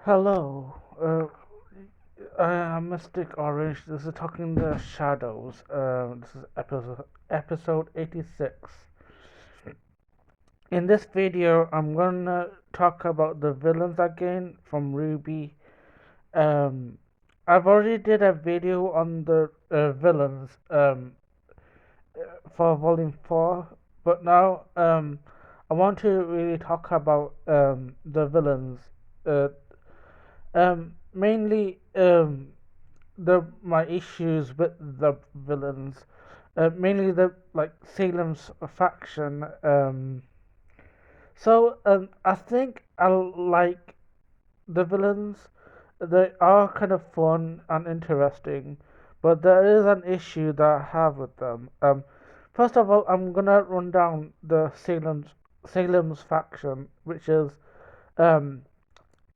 Hello, I'm Mystic Orange. This is Talking the Shadows. This is episode 86. In this video, I'm gonna talk about the villains again from RWBY. Um, I've already did a video on the villains for Volume 4, but now I want to really talk about the villains. Uh, Mainly the my issues with the villains, mainly the like Salem's faction. I think I like the villains. They are kind of fun and interesting, but there is an issue that I have with them. First of all, I'm gonna run down the Salem's faction, which is um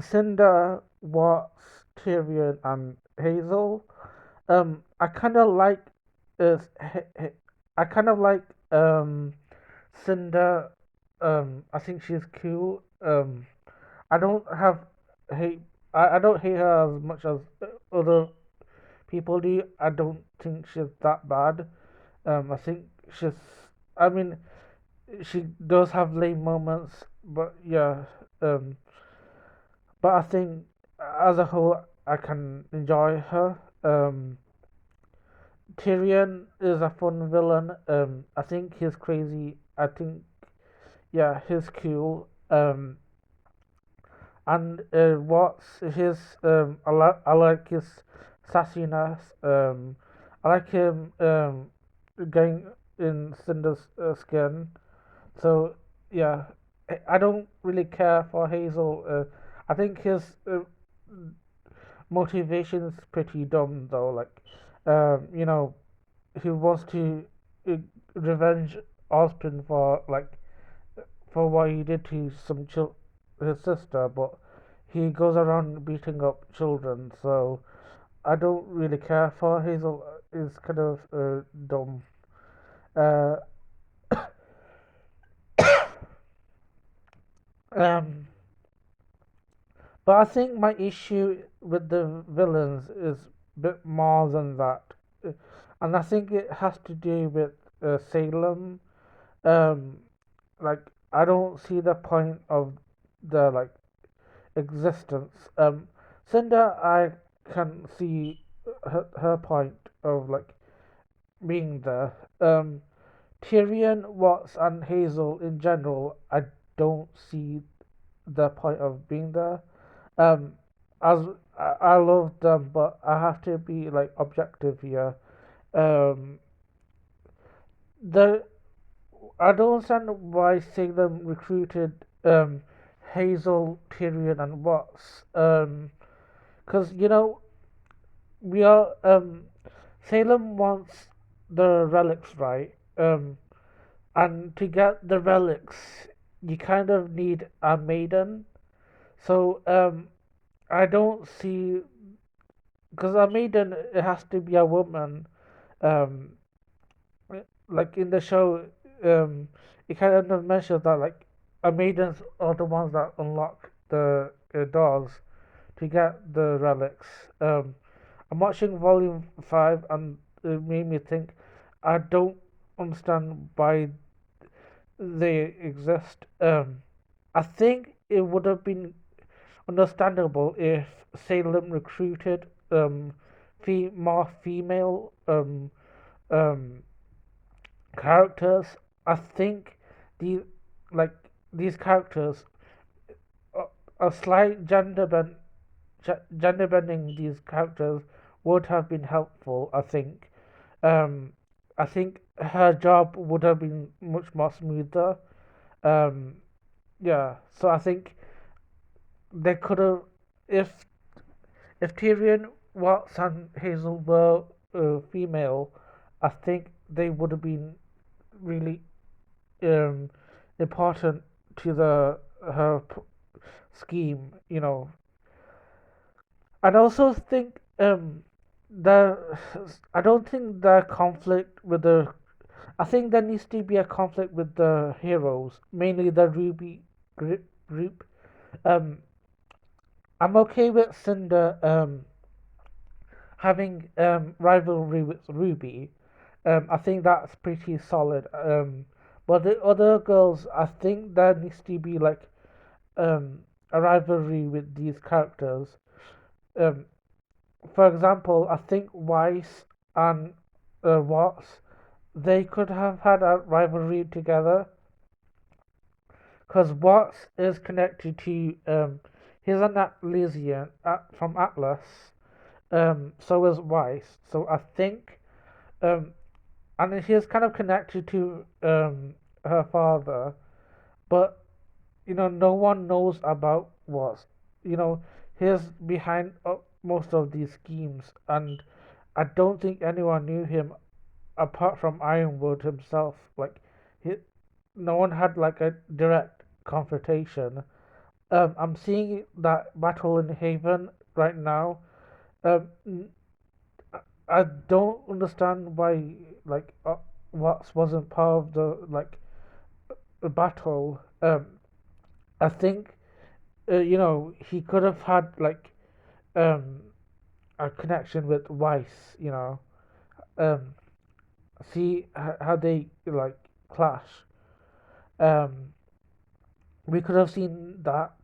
Cinder, Watts, Tyrion, and Hazel. I kind of like is I kind of like Cinder. I think she's cool. I don't have hate. I don't hate her as much as other people do. I don't think she's that bad. I think she's. I mean, she does have lame moments, but yeah. Um, but I think as a whole, I can enjoy her. Tyrion is a fun villain. I think he's crazy. I think yeah, he's cool. And what's his I like his sassiness. I like him going in Cinder's skin. So yeah, I don't really care for Hazel. I think his motivation is pretty dumb though. Like, you know, he wants to uh, revenge Austin for what he did to his sister, but he goes around beating up children. So I don't really care for Hazel. Is kind of dumb. Uh, um, but I think my issue with the villains is a bit more than that, Uh, and I think it has to do with Salem. Um, like I don't see the point of the like existence. Cinder, I can see her point of like being there. Tyrion, Watts, and Hazel in general, I don't see the point of being there. Um, as I love them, but I have to be like objective here. Um, the I don't understand why Salem recruited Hazel, Tyrion, and Watts. Because you know we are Salem wants the relics, right? And to get the relics, you kind of need a maiden. So I don't see because a maiden it has to be a woman. Um, like in the show, it kind of mentions that like a maidens are the ones that unlock the doors to get the relics. I'm watching Volume 5 and it made me think I don't understand why they exist. I think it would have been understandable if Salem recruited more female um, characters. I think the like these characters a slight gender bending these characters would have been helpful. Um, I think her job would have been much more smoother. Um, yeah, so I think they could have if Tyrion, Watts, and Hazel were female. I think they would have been really um, important to the her scheme. You know, and I also think the I don't think the conflict with the I think there needs to be a conflict with the heroes, mainly the Ruby group. Um, I'm okay with Cinder having rivalry with Ruby. I think that's pretty solid. But the other girls, I think there needs to be like um, a rivalry with these characters. Um, for example, I think Weiss and Watts, they could have had a rivalry together because Watts is connected to he's an Atlasian from Atlas. So is Weiss. So I think um, and he's kind of connected to her father, but no one knows about what. He's behind most of these schemes, and I don't think anyone knew him apart from Ironwood himself. Like, he, no one had like a direct confrontation. I'm seeing that battle in Haven right now. Um, I don't understand why like Watts wasn't part of the like the battle. I think he could have had like um a connection with Weiss. Um, see how they like clash. Um, we could have seen that.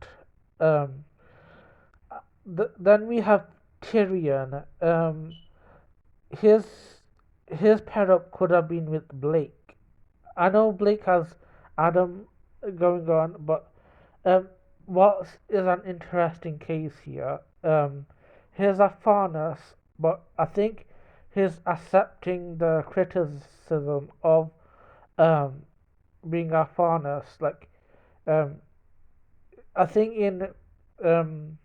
Um, then we have Tyrion. His his pair up could have been with Blake. I know Blake has Adam going on, but what is an interesting case here? He's a Farnas, but I think he's accepting the criticism of um, being a Farnas. Like, um, I think um,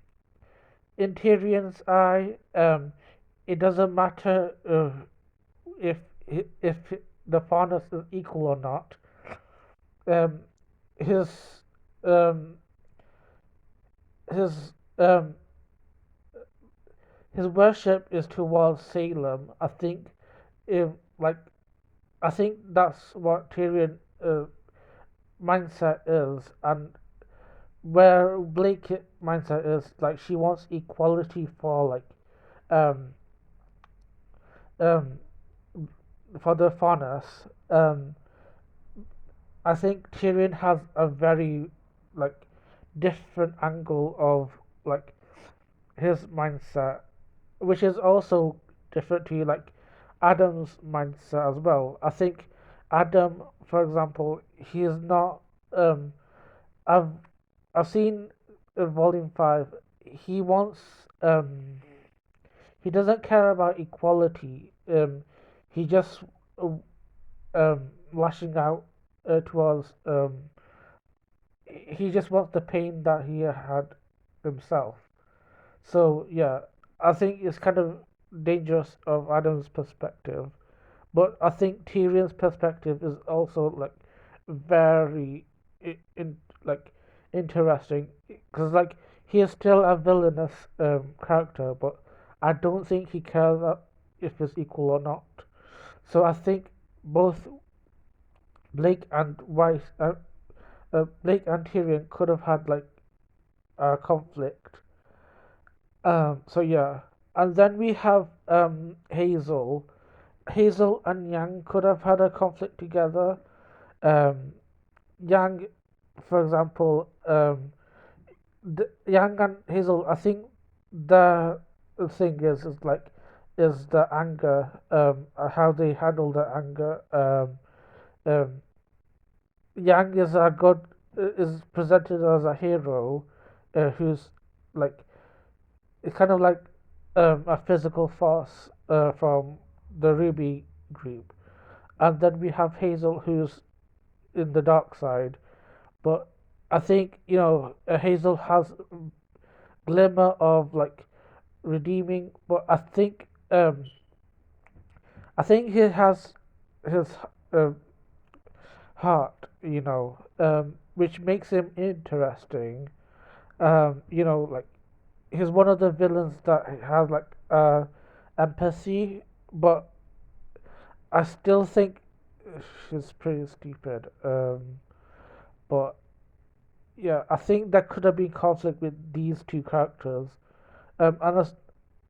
in Tyrion's eye, it doesn't matter if if the Farnas is equal or not. Um, his um, his his worship is towards Salem. I think, if like, I think that's what Tyrion mindset is, and where Blake mindset is like she wants equality for like um um for the fairness. I think Tyrion has a very like different angle of like his mindset, which is also different to like Adam's mindset as well. I think Adam, for example, he is not. I've I've seen Volume 5. He wants. He doesn't care about equality. He just uh, lashing out towards. He just wants the pain that he had himself. So yeah, I think it's kind of dangerous of Adam's perspective, but I think Tyrion's perspective is also like very in like interesting because like he is still a villainous character, but I don't think he cares if it's equal or not. So I think both Blake and Tyrion could have had like a conflict. So yeah, and then we have Hazel. Hazel and Yang could have had a conflict together. Um, Yang, for example, Yang and Hazel. I think the thing is the anger. How they handle the anger. Um, Yang is presented as a hero, who's like it's kind of like a physical force from the RWBY group, and then we have Hazel who's in the dark side. But I think Hazel has glimmer of like redeeming, but I think he has his uh, heart, which makes him interesting. Like he's one of the villains that has like empathy, but I still think she's pretty stupid. But yeah, I think there could have been conflict with these two characters. And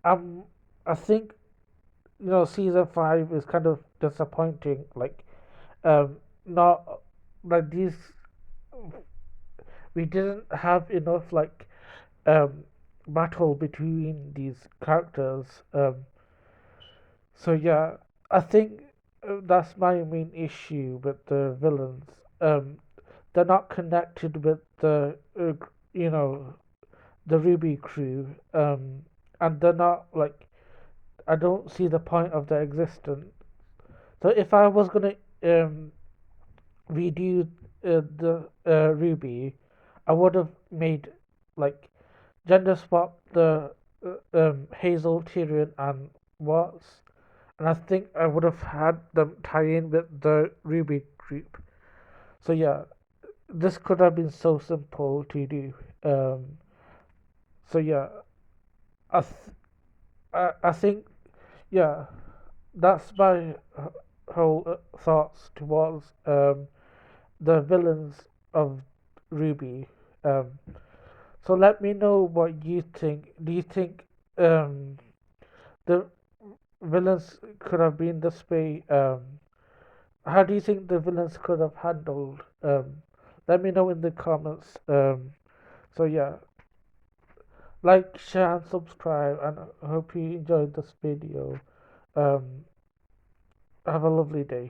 um, I think season five is kind of disappointing. Like, not like these, we didn't have enough like um battle between these characters. So yeah, I think that's my main issue with the villains. Um, they're not connected with the you know the Ruby crew. And they're not like, I don't see the point of their existence. So if I was gonna redo the Ruby, I would have made like gender swap the Hazel, Tyrion, and Watts, and I think I would have had them tie in with the Ruby group. So yeah, this could have been so simple to do. Um, so yeah, I th- I think yeah, that's my whole thoughts towards the villains of Ruby. Um, so let me know what you think. Do you think the villains could have been this way? How do you think the villains could have handled? Let me know in the comments. So yeah, like, share, and subscribe, and I hope you enjoyed this video. Um, have a lovely day.